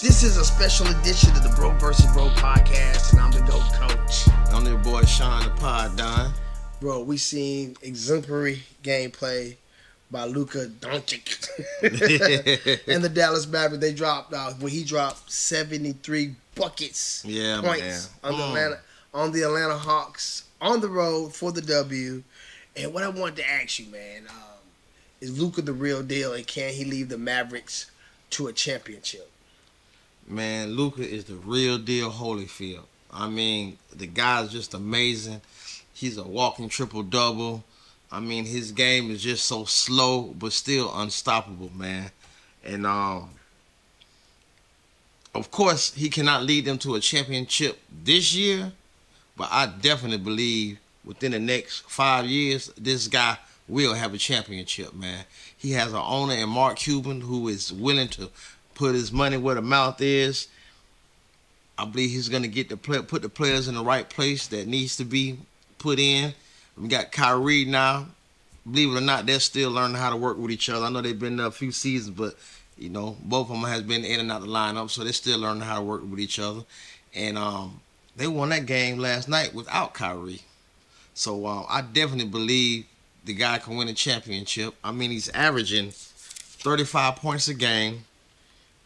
This is a special edition of the Bro vs. Bro podcast, and I'm the GOAT coach. I'm their boy Sean the Pod Don. Bro, we seen exemplary gameplay by Luka Doncic. And the Dallas Mavericks, they dropped when he dropped 73 buckets, points on the Atlanta Hawks on the road for the W. And what I wanted to ask you, man, is Luka the real deal, and can he lead the Mavericks to a championship? Man, Luka is the real deal Holyfield. I mean, the guy's just amazing. He's a walking triple-double. I mean, his game is just so slow, but still unstoppable, man. And, of course, he cannot lead them to a championship this year, but I definitely believe within the next 5 years, this guy will have a championship, man. He has an owner in Mark Cuban who is willing to put his money where the mouth is. I believe he's going to get put the players in the right place that needs to be put in. We got Kyrie now. Believe it or not, they're still learning how to work with each other. I know they've been there a few seasons, but, you know, both of them has been in and out the lineup, so they're still learning how to work with each other. And they won that game last night without Kyrie. So I definitely believe the guy can win a championship. I mean, he's averaging 35 points a game,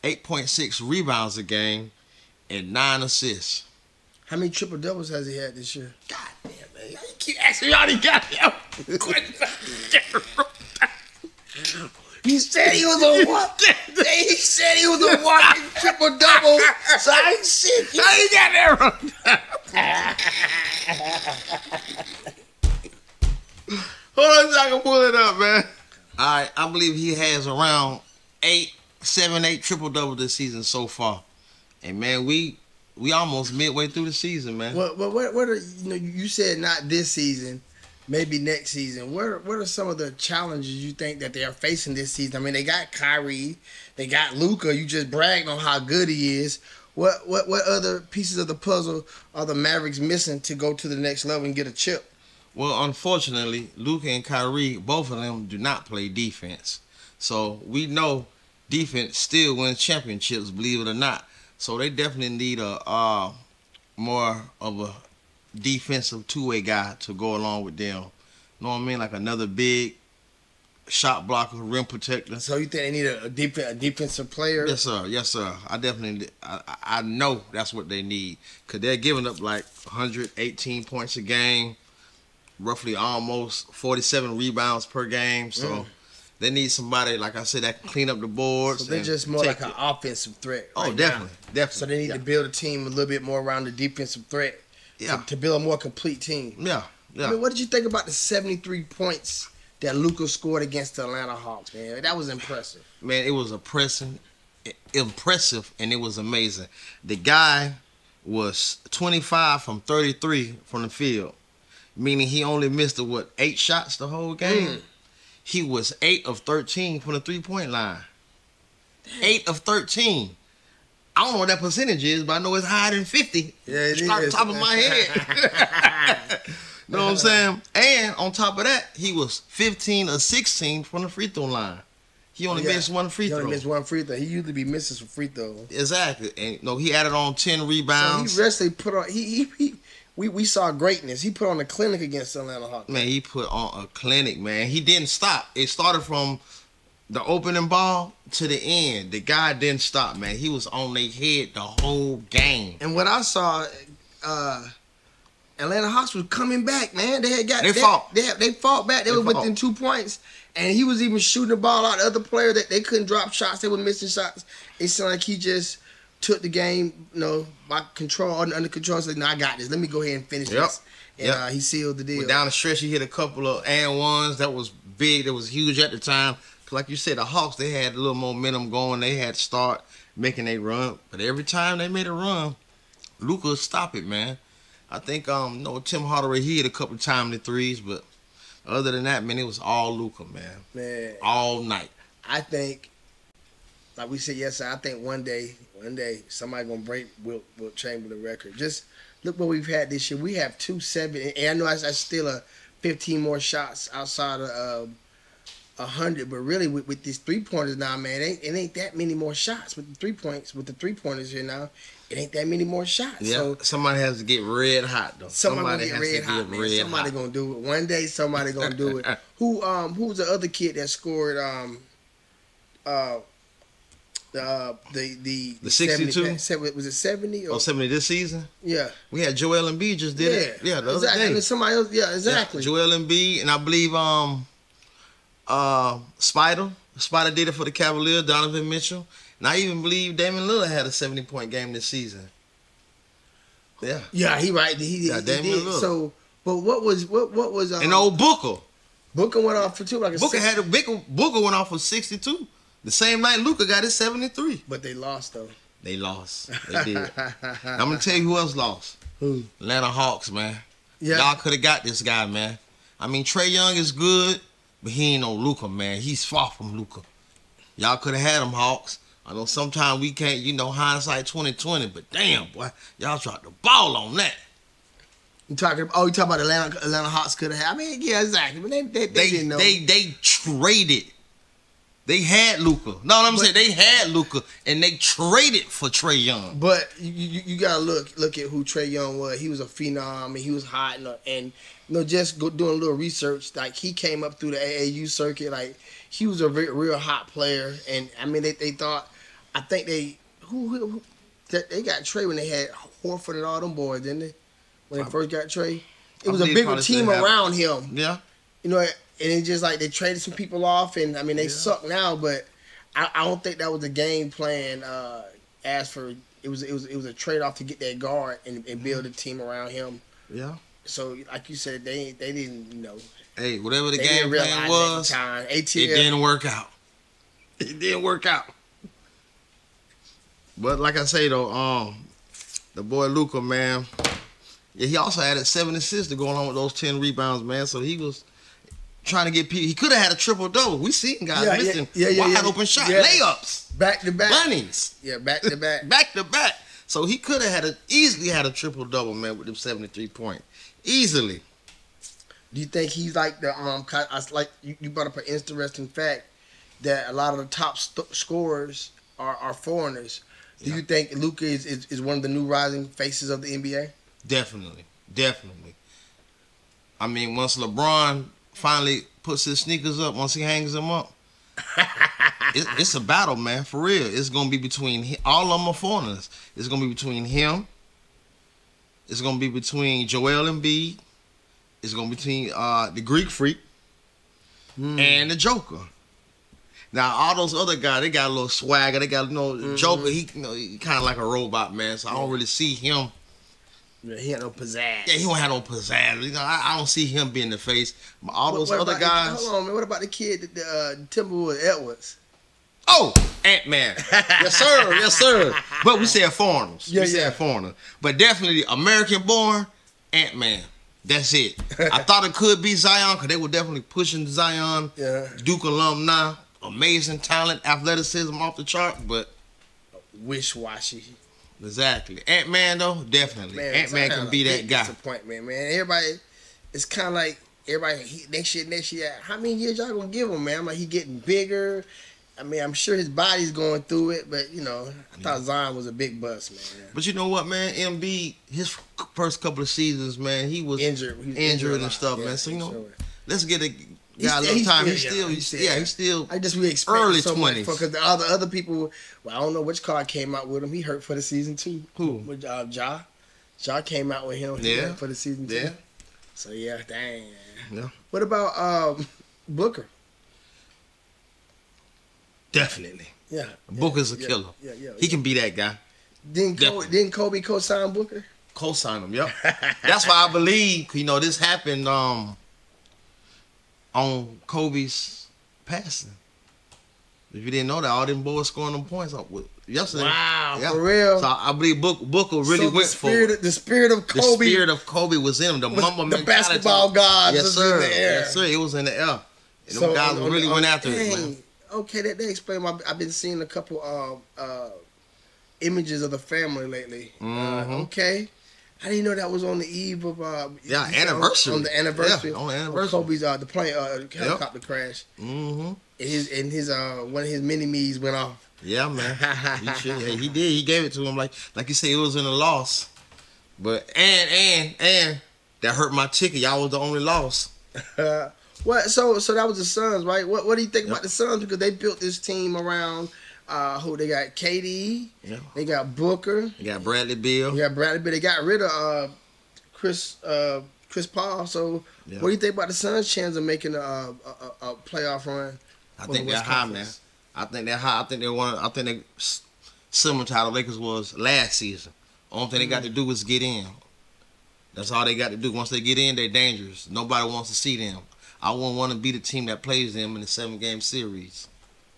8.6 rebounds a game, and 9 assists. How many triple-doubles has he had this year? God damn, man. You keep asking me all these goddamn questions. He said he was a what? He said he was a walking triple-double. So I ain't shit. How you got that wrong? Hold on so I can pull it up, man. All right, I believe he has around 8 triple-double this season so far. And, man, we almost midway through the season, man. What are, you said not this season, maybe next season. What are some of the challenges you think that they are facing this season? I mean, they got Kyrie, they got Luka. You just bragged on how good he is. What other pieces of the puzzle are the Mavericks missing to go to the next level and get a chip? Well, unfortunately, Luka and Kyrie, both of them do not play defense. So we know defense still wins championships, believe it or not. So they definitely need a more of a defensive two-way guy to go along with them. Know what I mean? Like another big shot blocker, rim protector. So you think they need a defensive player? Yes, sir. Yes, sir. I know that's what they need, because they're giving up like 118 points a game, roughly almost 47 rebounds per game. So they need somebody, like I said, that can clean up the boards. So they're just more like an offensive threat. Oh, definitely. So they need to build a team a little bit more around the defensive threat to build a more complete team. Yeah. I mean, what did you think about the 73 points that Luka scored against the Atlanta Hawks, man? That was impressive. Man, it was impressive, and it was amazing. The guy was 25 from 33 from the field, meaning he only missed 8 shots the whole game. He was 8 of 13 from the three-point line. 8 of 13. I don't know what that percentage is, but I know it's higher than 50. Yeah, it is. Off the top of my head. Know what I'm saying? And on top of that, he was 15 or 16 from the free throw line. He only missed one free throw. He only missed one free throw. He usually be missing some free throws. Exactly. And he added on 10 rebounds. So he really put on. We saw greatness. He put on a clinic against the Atlanta Hawks. Man, he put on a clinic, man. He didn't stop. It started from the opening ball to the end. The guy didn't stop, man. He was on their head the whole game. And what I saw, Atlanta Hawks was coming back, man. They fought back. They were within 2 points. And he was even shooting the ball out to other players that they couldn't drop shots. They were missing shots. It seemed like he just took the game, by control, under control. Said, "No, I got this. Let me go ahead and finish this." And he sealed the deal. But down the stretch, he hit a couple of and ones that was big, that was huge at the time. Like you said, the Hawks, they had a little momentum going. They had to start making a run. But every time they made a run, Luka stopped it, man. I think Tim Hardaway, he hit a couple of timely threes, but other than that, man, it was all Luka, man. All night. I think, like we said yesterday, I think one day somebody gonna break Wilt Chamberlain record. Just look what we've had this year. We have 2-7, and I know that's still a 15 more shots outside of 100, but really with these 3-pointers now, man, it ain't that many more shots with the 3-pointers here now. It ain't that many more shots. Yeah, so somebody has to get red hot though. Somebody gonna get red hot, man. Somebody gonna do it. One day somebody gonna do it. Who's the other kid that scored the 62? 70, was it 70 or 70 this season? Yeah. We had Joel Embiid just did it. Yeah, the other day. And somebody else, yeah, exactly. Yeah, Joel Embiid, and I believe Spider did it for the Cavaliers, Donovan Mitchell. And I even believe Damian Lillard had a 70-point game this season. Yeah. Yeah, he right. He Damian did. Lillard. So, but what was and old Booker. Booker went off for two. Like Booker went off for 62. The same night Luka got his 73. But they lost though. They lost. They did. I'm gonna tell you who else lost. Who? Atlanta Hawks, man. Yeah. Y'all could have got this guy, man. I mean, Trae Young is good, but he ain't no Luka, man. He's far from Luka. Y'all could have had him, Hawks. I know sometimes we can't, hindsight 2020, but damn, boy, y'all dropped the ball on that. You talking about Atlanta Hawks could have had. I mean, yeah, exactly. But they didn't know. They traded. They had Luka. No, I'm saying they had Luka, and they traded for Trae Young. But you gotta look at who Trae Young was. He was a phenom, and he was hot, and just doing a little research. Like he came up through the AAU circuit. Like he was a real hot player, and I mean they thought. I think they got Trae when they had Horford and all them boys, didn't they? When they first got Trae, it was a bigger team around him. Yeah, And it's just like they traded some people off, and I mean they suck now, but I don't think that was the game plan. As for it was a trade off to get that guard and build a team around him. Yeah. So like you said, they didn't Hey, whatever the game plan was, it didn't work out. It didn't work out. But like I say though, the boy Luka, man, yeah, he also added 7 assists to go along with those 10 rebounds, man. So he was trying to get people. He could have had a triple-double. We seen guys missing wide open shot, layups, back to back, bunnies, back to back, back to back. So he could have easily had a triple-double, man, with them 73 points, easily. Do you think he's like the like you brought up an interesting fact that a lot of the top scorers are foreigners. Do you think Luka is one of the new rising faces of the NBA? Definitely. I mean, once LeBron finally puts his sneakers up, once he hangs them up, it's a battle, man, for real. It's going to be between all of them are foreigners. It's going to be between him. It's going to be between Joel Embiid. It's going to be between the Greek Freak and the Joker. Now, all those other guys, they got a little swagger. They got, Joker, he kind of like a robot, man, so I don't really see him. Yeah, he had no pizzazz. Yeah, he don't have no pizzazz. I don't see him being the face. But all those other guys. Hold on, man. What about the kid, the Timberwolves Edwards? Oh, Ant-Man. Yes, sir. Yes, sir. But we said foreigners. Yeah, we said foreigners. But definitely American-born Ant-Man. That's it. I thought it could be Zion because they were definitely pushing Zion. Yeah. Duke alumni. Amazing talent, athleticism off the chart, but wish-washy. Exactly. Ant-Man though, definitely. Ant-Man can be that guy. Disappointment, man. Everybody, it's kind of like everybody next year. How many years y'all gonna give him, man? I'm like, he getting bigger. I mean, I'm sure his body's going through it, but I thought Zion was a big bust, man. But you know what, man? MB, his first couple of seasons, man, he was injured and stuff, man. So let's get a. Got a little time. He's still. I just really expect early so 20s. Because the other people, well, I don't know which card came out with him. He hurt for the season too. Who? With Ja. Ja came out with him. Yeah. For the season too. Yeah. So dang. Yeah. What about Booker? Definitely. Yeah. Booker's a killer. Yeah. He can be that guy. Didn't Kobe co-sign Booker? Co-sign him. Yep. That's why I believe this happened. On Kobe's passing. If you didn't know that, all them boys scoring them points yesterday. Wow, for real. So I believe Booker really went for it. The spirit of Kobe. The spirit of Kobe was in him. The Mamba mentality. The basketball gods yes, was sir. in the air. Yes, sir. It was in the air. And them guys really went after it, man. Okay, that explain. I've been seeing a couple images of the family lately. Mm-hmm. Okay. I didn't know that was on the eve of anniversary. On the anniversary. Yeah, on the anniversary. Of Kobe's the plane helicopter crash. Mm-hmm. And his one of his mini me's went off. Yeah, man. He did. He gave it to him like you say it was in a loss. But and that hurt my ticket. Y'all was the only loss. What? So that was the Suns, right? What do you think about the Suns? Because they built this team around who they got KD, they got Booker, they got Bradley Beal, They got rid of Chris Paul. So what do you think about the Suns' chance of making a playoff run? I think they're high, man. I think they're high. I think they're similar to how the Lakers was last season. Only thing they got to do is get in. That's all they got to do. Once they get in, they're dangerous. Nobody wants to see them. I wouldn't want to be the team that plays them in the 7-game series.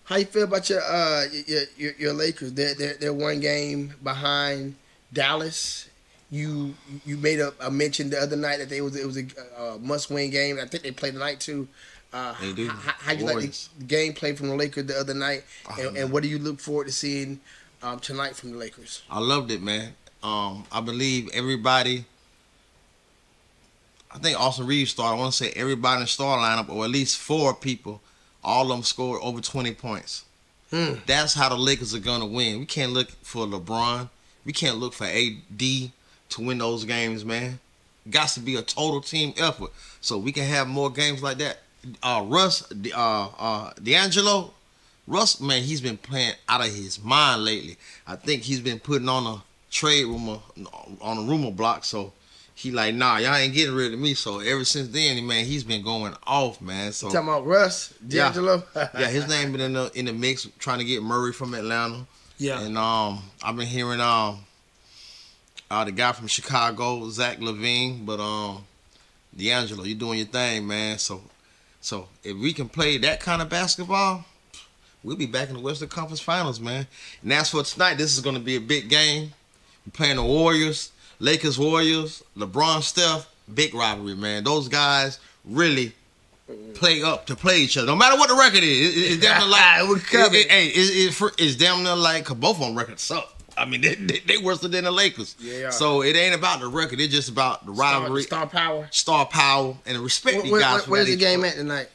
How you feel about your Lakers? They're 1 game behind Dallas. You made a mention the other night that it was a must-win game. I think they played tonight too. They do. How you like the gameplay from the Lakers the other night, and what do you look forward to seeing tonight from the Lakers? I loved it, man. I believe everybody. I think Austin Reeves started. I want to say everybody in the star lineup, or at least 4 people, all of them scored over 20 points. That's how the Lakers are gonna win. We can't look for LeBron. We can't look for AD to win those games, man. It got to be a total team effort, so we can have more games like that. D'Angelo, Russ, man, he's been playing out of his mind lately. I think he's been putting on a trade rumor, on a rumor block, so he like, nah, y'all ain't getting rid of me. So ever since then, man, he's been going off, man. So you talking about Russ, D'Angelo? Yeah, his name been in the mix, trying to get Murray from Atlanta. Yeah. And I've been hearing the guy from Chicago, Zach LaVine, but D'Angelo, you doing your thing, man. So if we can play that kind of basketball, we'll be back in the Western Conference Finals, man. And as for tonight, this is going to be a big game. We're playing the Warriors, Lakers, Warriors, LeBron, Steph. Big rivalry, man. Those guys really play up to play each other. No matter what the record is, it's definitely like it's damn near like, cause both of them records suck. I mean, they worse than the Lakers. Yeah. So it ain't about the record. It's just about the rivalry, star power, and the respect you guys. Where's the game at tonight?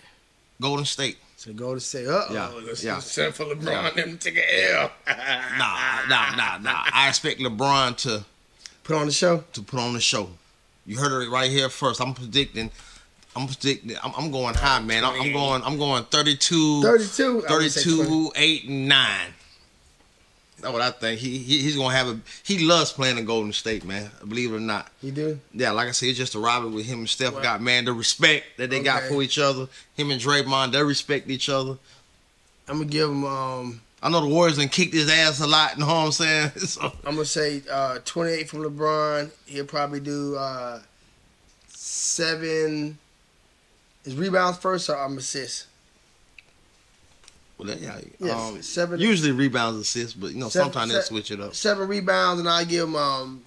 Golden State. So Golden State. Send for LeBron them to take an L. Nah. I expect LeBron to put on the show. You heard it right here first. I'm predicting. I'm going high, man. I'm going 32, 8, and 9. That's what I think. He's gonna have he loves playing in Golden State, man. Believe it or not. He do? Yeah, like I said, it's just a rivalry with him and Steph. Well, got, man, the respect that they got for each other. Him and Draymond, they respect each other. I'm gonna give him. I know the Warriors done kicked his ass a lot. You know what I'm saying? So, I'm gonna say 28 from LeBron. He'll probably do 7. Is rebounds first or assists? Well, yeah, 7. Usually rebounds, assists, but sometimes they'll switch it up. 7 rebounds, and I give him. I'm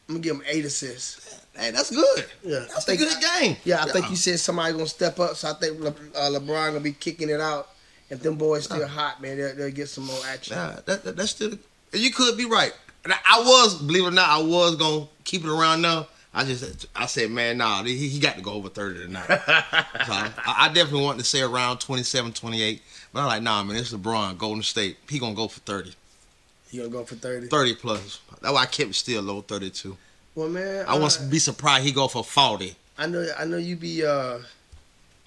gonna give him 8 assists. Hey, that's good. Yeah, that's a good game. Yeah, I think you said somebody gonna step up, so I think LeBron gonna be kicking it out. If them boys still hot, man, they'll get some more action. That's still. You could be right. Believe it or not, I was gonna keep it around now. I said, man, nah, he got to go over 30 tonight. So I definitely want to say around 27, 28. But I'm like, nah, man, it's LeBron, Golden State. He going to go for 30. He going to go for 30? 30 plus. That's why I kept it still low, 32. Well, man. I won't be surprised he go for 40. I know you be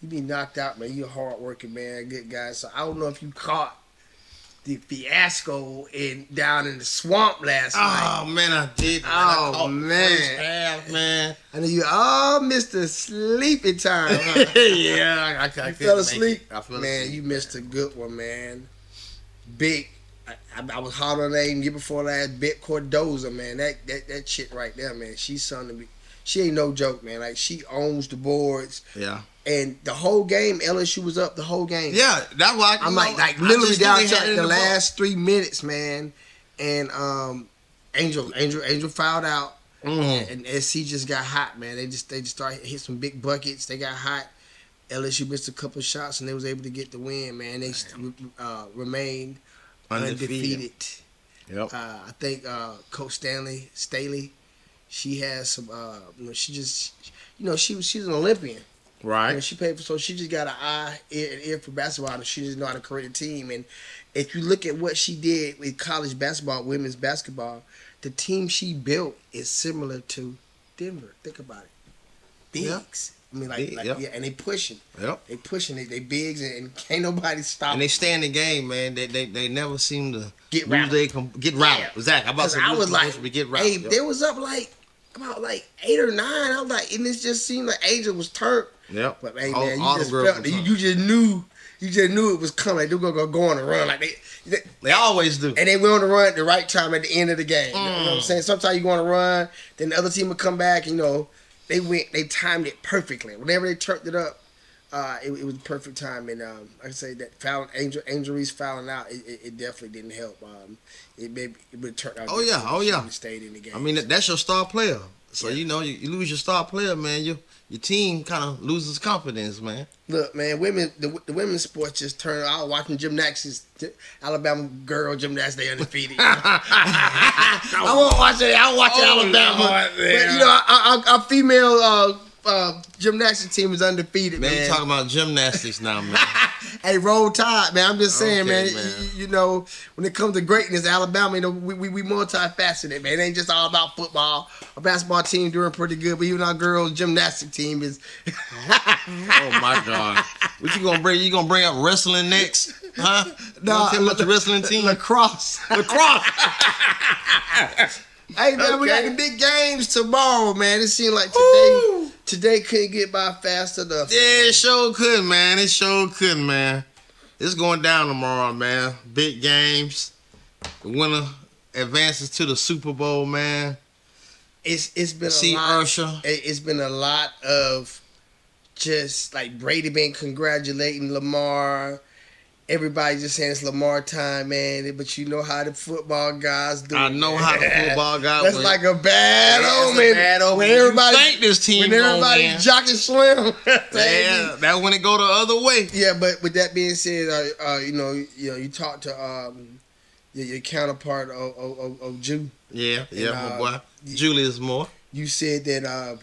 knocked out, man. You a hard working man, good guy. So I don't know if you caught the fiasco down in the swamp last night. Oh man, I did. Man. Oh man, first half, man. I know you missed the sleepy time. Huh? Yeah, I fell asleep. Man, you missed a good one, man. Big. I was hot on that year before last. Big Cordoza, man. That shit right there, man. She's something to be. She ain't no joke, man. Like, she owns the boards. Yeah. And the whole game, LSU was up the whole game. Yeah, that's why I'm like literally down to the last 3 minutes, man. And Angel fouled out, and SC just got hot, man. They just started hit some big buckets. They got hot. LSU missed a couple shots, and they was able to get the win, man. They remained undefeated. Yep. I think Coach Staley She has some. She's an Olympian. Right. She paid for, so she just got an eye and ear for basketball, and she just know how to create a team. And if you look at what she did with college basketball, women's basketball, the team she built is similar to Denver. Think about it. Bigs. I mean, and they pushing. Yep. They pushing. They bigs, and can't nobody stop. And they stay in the game, man. They never seem to get rattled. Get rattled. Exactly. I was like, get rattled. Hey, they was up about 8 or 9. I was like, and it just seemed like Angel was turned. Yep. But hey, man, you just felt it. You just knew it was coming. Like, they were gonna go on a run. Like they always do. And they went on the run at the right time at the end of the game. You know what I'm saying? Sometimes you go on a run, then the other team would come back. They timed it perfectly. Whenever they turned it up, it was the perfect time. And like I say, that Angel Reese fouling out, it definitely didn't help. It would turn out. Oh yeah. Stayed in the game. I mean, that's your star player. So you lose your star player, man. Your team kind of loses confidence, man. Look, man, the women's sports just turned. I was watching gymnastics, Alabama girl gymnastics. They undefeated. I won't watch it. I watch Alabama. But our female gymnastics team is undefeated. Man, man. You talking about gymnastics now, man? Hey, roll tide, man. I'm just saying, man. When it comes to greatness, Alabama, we multifaceted, man. It ain't just all about football. Our basketball team doing pretty good, but even our girls' gymnastic team is. Oh my God! What you gonna bring? You gonna bring up wrestling next? Huh? No, tell me about the wrestling team. Lacrosse. Hey, man, we got the big games tomorrow, man. It seemed like today couldn't get by fast enough. Yeah, it sure couldn't, man. It sure couldn't, man. It's going down tomorrow, man. Big games. The winner advances to the Super Bowl, man. It's been a lot. It's been a lot of just like Brady been congratulating Lamar. Everybody just saying it's Lamar time, man. But you know how the football guys do. I know how the football guys. That's like a bad omen. When everybody think this team, when everybody's jockey slim. Yeah, that when it go the other way. Yeah, but with that being said, you talk to your counterpart of Jew. Yeah, my boy, Julius Moore. You said that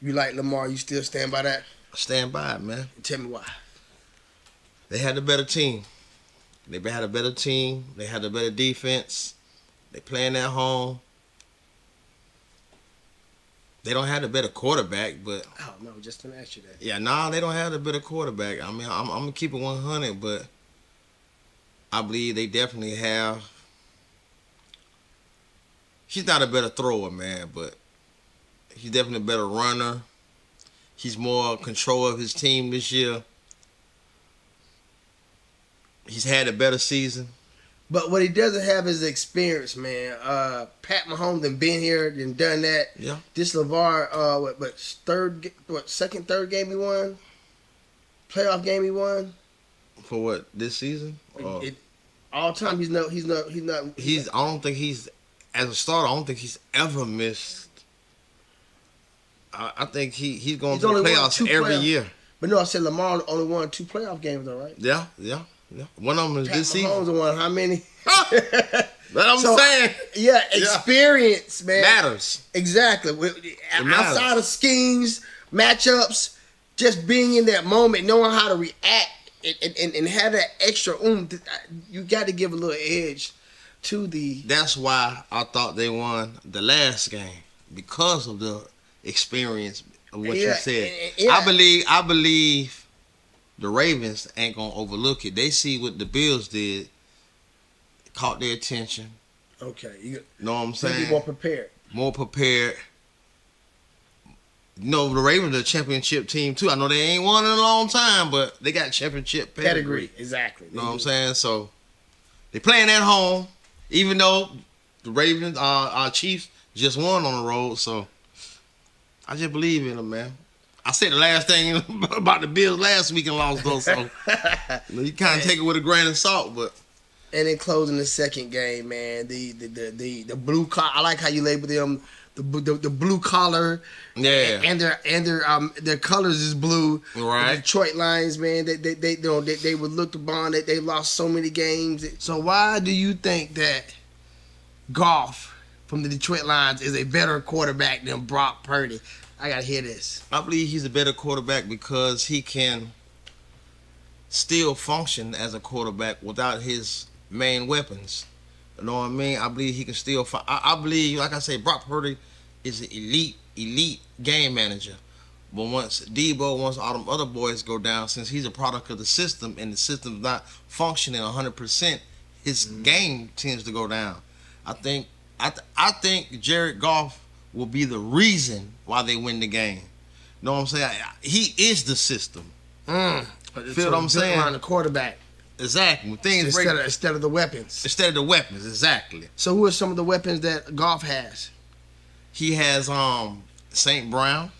you like Lamar. You still stand by that? I stand by it, man. Tell me why. They had a better team. They had a better team. They had a better defense. They playing at home. They don't have a better quarterback, but... Oh, no, just gonna ask you that. Yeah, nah, they don't have a better quarterback. I mean, I'm going to keep it 100, but I believe they definitely have... He's not a better thrower, man, but he's definitely a better runner. He's more control of his team this year. He's had a better season. But what he doesn't have is experience, man. Pat Mahomes done been here and done that. Yeah. This LeVar, second, third game he won? Playoff game he won? For what, this season? All time he's not. I don't think he's, as a starter, I don't think he's ever missed. I think he's going to the playoffs every year. But no, I said Lamar only won 2 playoff games, though, right? Yeah. One of them is this season. Pat Mahomes won how many? But I'm saying. Yeah, experience, man. Matters. Exactly. Outside of schemes, matchups, just being in that moment, knowing how to react and have that extra you got to give a little edge to the... That's why I thought they won the last game, because of the experience of what you said. I believe the Ravens ain't gonna overlook it. They see what the Bills did, caught their attention. Okay, you know what I'm saying? Be more prepared. More prepared. You know, the Ravens are a championship team too. I know they ain't won in a long time, but they got championship pedigree. Exactly. You know what I'm saying? So they playing at home, even though the Ravens, our Chiefs, just won on the road. So I just believe in them, man. I said the last thing about the Bills last week and lost though, so you kind of take it with a grain of salt, but. And in closing the second game, man, the blue collar. I like how you label them the blue collar. Yeah. And their colors is blue. Right. The Detroit Lions, man, they were looked upon that they lost so many games. So why do you think that Goff from the Detroit Lions is a better quarterback than Brock Purdy? I gotta hear this. I believe he's a better quarterback because he can still function as a quarterback without his main weapons. You know what I mean? I believe he can still. I believe, like I say, Brock Purdy is an elite game manager. But once all them other boys go down, since he's a product of the system and the system's not functioning 100%, his game tends to go down. I think Jared Goff will be the reason why they win the game. You know what I'm saying? He is the system. Feel what I'm saying? Around the quarterback. Exactly. Things instead of the weapons. Instead of the weapons, exactly. So who are some of the weapons that Goff has? He has St. Brown.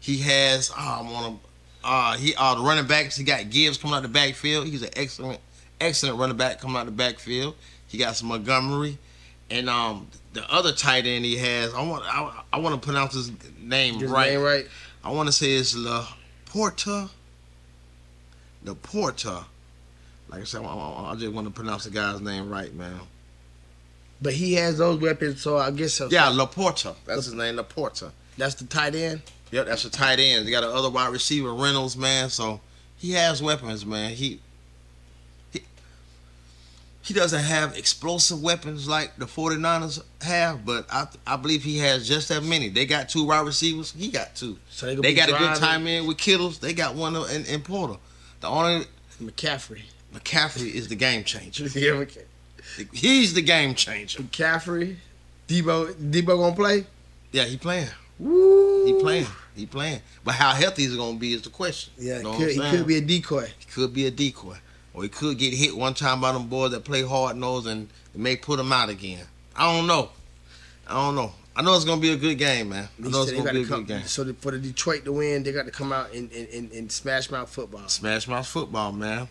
He has the running backs. He got Gibbs coming out the backfield. He's an excellent running back coming out the backfield. He got some Montgomery, and the other tight end he has. I want to pronounce his name right. I want to say it's Laporta. Like I said, I just want to pronounce the guy's name right, man. But he has those weapons, so I guess so. Yeah, Laporta. That's his name, Laporta. That's the tight end? Yep, that's the tight end. They got another wide receiver, Reynolds, man. So he has weapons, man. He doesn't have explosive weapons like the 49ers have, but I believe he has just that many. They got 2 wide receivers. He got 2. So they got a good time in with Kittles. They got one in Porter. The only McCaffrey is the game changer. Yeah, he's the game changer. McCaffrey, Debo gonna play? Yeah, he playing. Woo. He playing. But how healthy is it gonna be is the question. Yeah, you know he could be a decoy. He could be a decoy, or he could get hit one time by them boys that play hard nose and may put him out again. I don't know. I know it's gonna be a good game, man. I know it's gonna be a good game. So for the Detroit to win, they got to come out and smash mouth football. Smash mouth football, man.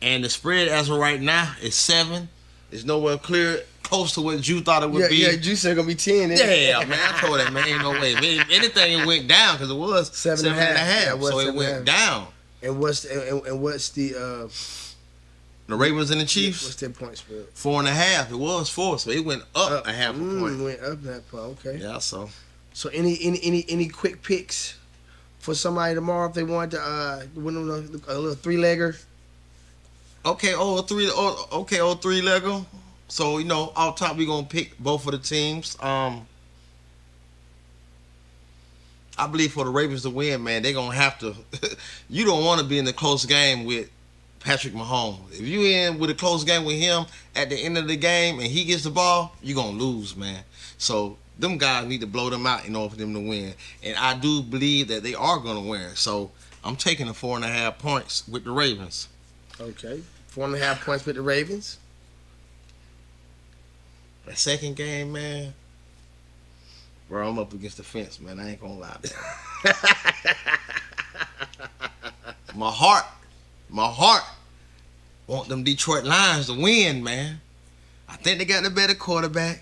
And the spread as of right now is 7. It's nowhere close to what you thought it would be. Yeah, you said it's gonna be 10. Yeah, man. I told that man, ain't no way. If anything, it went down because it was 7.5. Yeah, so it went down. And what's the Ravens and the Chiefs? What's their point spread? 4.5. It was 4, so it went up a half a point. Went up that point. Okay. Yeah. So any quick picks for somebody tomorrow if they want to win a little 3-legger? Okay, old 3-legger. So, off top we're gonna pick both of the teams. I believe for the Ravens to win, man, they're gonna have to you don't want to be in a close game with Patrick Mahomes. If you in with a close game with him at the end of the game and he gets the ball, you're gonna lose, man. So them guys need to blow them out in order for them to win. And I do believe that they are gonna win. So I'm taking the 4.5 points with the Ravens. Okay. 4.5 points with the Ravens. That second game, man. Bro, I'm up against the fence, man. I ain't gonna lie. My heart want them Detroit Lions to win, man. I think they got the better quarterback.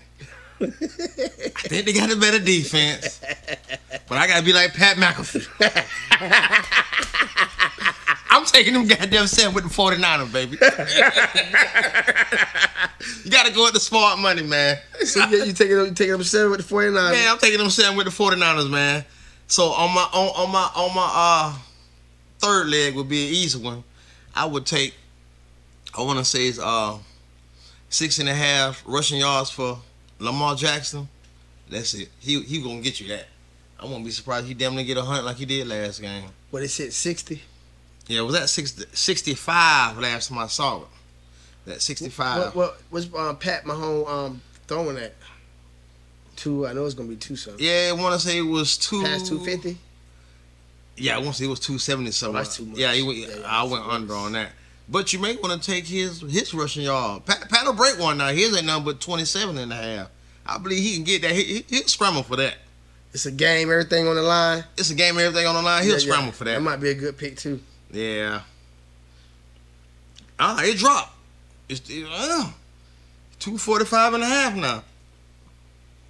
I think they got a better defense. But I gotta be like Pat McAfee. I'm taking them goddamn 7 with the 49ers, baby. You gotta go with the smart money, man. So you taking them 7 with the 49ers? Man, I'm taking them 7 with the 49ers, man. So on my third leg would be an easy one. I would take, I want to say it's 6.5 rushing yards for Lamar Jackson. That's it. He gonna get you that. I won't be surprised he damn near get 100 like he did last game. What, it said 60? Yeah, it was at 65 last time I saw it. That 65. What was Pat Mahomes throwing at? I know it's gonna be 2 something. Yeah, I want to say it was 2. Past 250. Yeah, I want to say it was 270 something. Oh, that's too much. Yeah, I went under on that. But you may want to take his rushing yard. Pat will break one now. His ain't nothing but 27.5. I believe he can get that. He'll scramble for that. It's a game, everything on the line. It's a game, everything on the line. He'll scramble for that. That might be a good pick too. Yeah. It dropped. It's 245.5 now.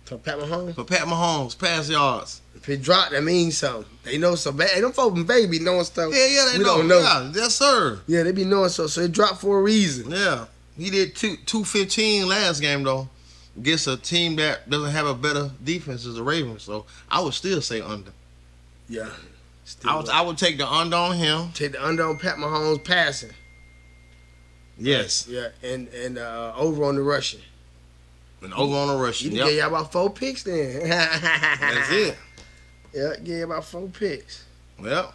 For Pat Mahomes? For Pat Mahomes, pass yards. If it dropped, that means something. They know something. Hey, them folks baby knowing stuff. Yeah, they we know. Don't know. Yeah, yes, sir. Yeah, they be knowing so it dropped for a reason. Yeah. He did 215 last game though. against a team that doesn't have a better defense as the Ravens. So I would still say under. Yeah. I would take the under on him. Take the under on Pat Mahomes passing. Yes. Yeah, and over on the rushing. And over on the rushing. You can get y'all about 4 picks then. That's it. Yeah, get about 4 picks. Well,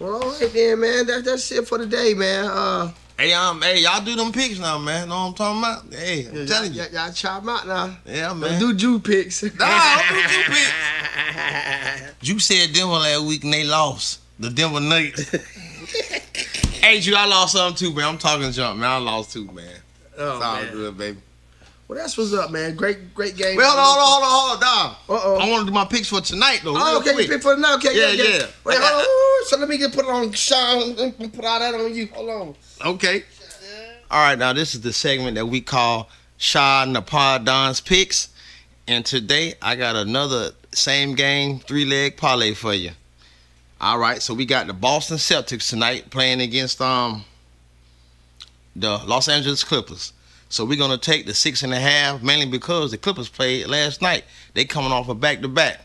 all right then, man. That's it for today, man. Hey, y'all do them picks now, man. Know what I'm talking about? Hey, I'm telling you. Y'all chop them out now. Yeah, man. Don't do Jew picks. Nah, I don't do Jew picks. Jew said Denver last week and they lost. The Denver Nuggets. Hey, Jew, I lost something too, man. I'm talking junk, man. I lost too, man. Oh, it's all man. good, baby. Well, that's what's up, man. Great game. Well, hold on, dog. Uh-oh. I want to do my picks for tonight, though. Oh, okay, you pick for tonight. Okay, yeah. Wait, hold on. So let me get put it on Sean and put all that on you. Hold on. Okay. All right, now this is the segment that we call Sean the Pod Don's Picks. And today I got another same game 3-leg parlay for you. All right, so we got the Boston Celtics tonight playing against the Los Angeles Clippers. So we're going to take the 6.5, mainly because the Clippers played last night. They coming off a back-to-back.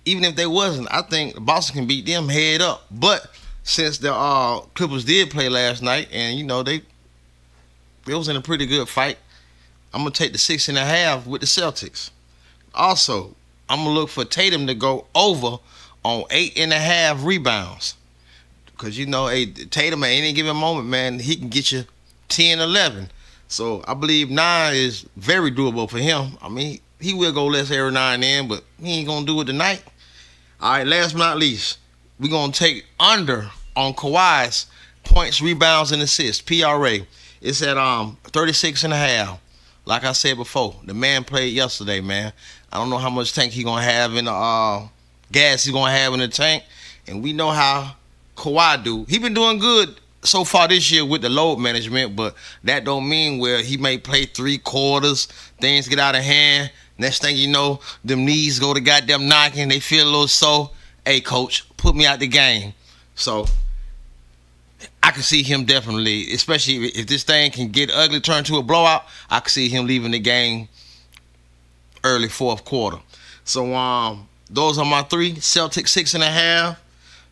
Even if they wasn't, I think Boston can beat them head up. But since the Clippers did play last night, and, you know, they was in a pretty good fight, I'm going to take the 6.5 with the Celtics. Also, I'm going to look for Tatum to go over on 8.5 rebounds. Because, you know, Tatum at any given moment, man, he can get you 10, 11. So I believe 9 is very doable for him. I mean, he will go less every now and then, but he ain't going to do it tonight. All right, last but not least, we're going to take under on Kawhi's points, rebounds, and assists, PRA. It's at 36.5. Like I said before, the man played yesterday, man. I don't know how much tank he's going to have in the gas he's going to have in the tank. And we know how Kawhi do. He been doing good so far this year with the load management, but that don't mean where he may play 3 quarters, things get out of hand. Next thing you know, them knees go to goddamn knocking, they feel a little sore. Hey, coach, put me out the game. So I can see him definitely, especially if this thing can get ugly, turn to a blowout, I can see him leaving the game early 4th quarter. So those are my 3. Celtics 6.5,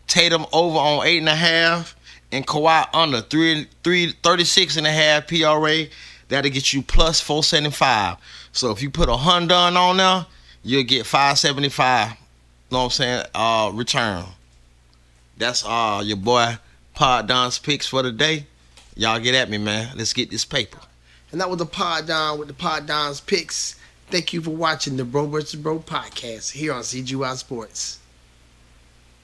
Tatum over on 8.5, and Kawhi under 36.5 PRA. That'll get you plus 475. So if you put $100 on there, you'll get 575. Know what I'm saying? Return. That's your boy Pod Don's picks for the day. Y'all get at me, man. Let's get this paper. And that was the Pod Don with the Pod Don's picks. Thank you for watching the BROvsBRO podcast here on CGYSports.